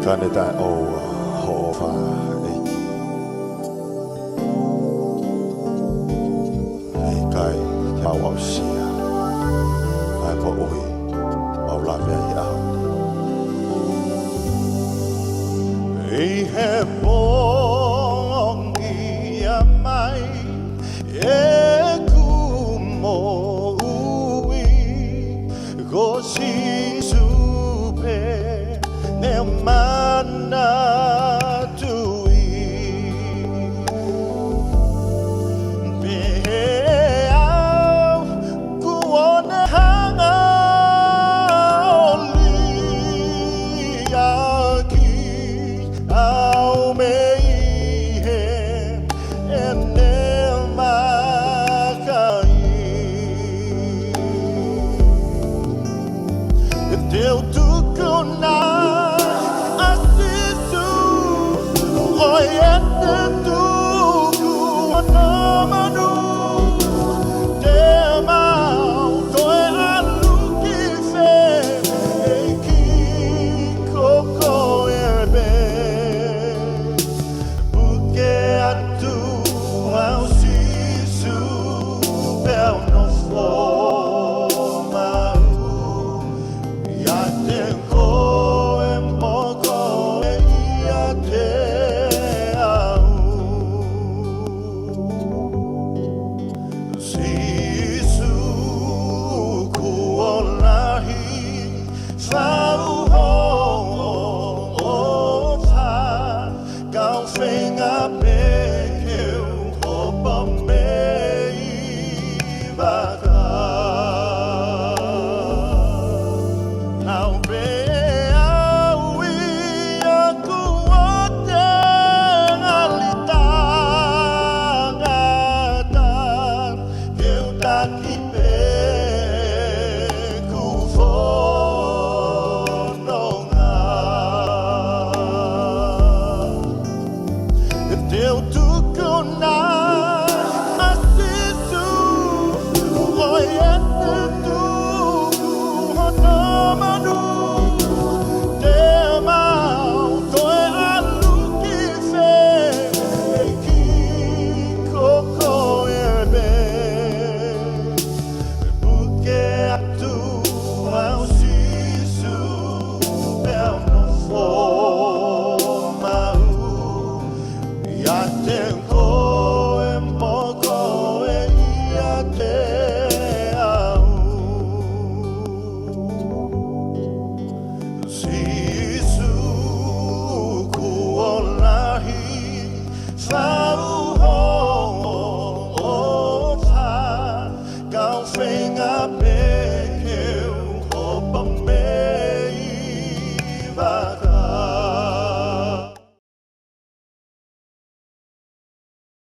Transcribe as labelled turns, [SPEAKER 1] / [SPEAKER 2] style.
[SPEAKER 1] Canada oh hova ei kai mau au sia ai po ui mau la me au ei he mongi a mai e ku mo ui ko si supe ne mana tui be au ku ona hanga oli aki au me he ene makai teu tu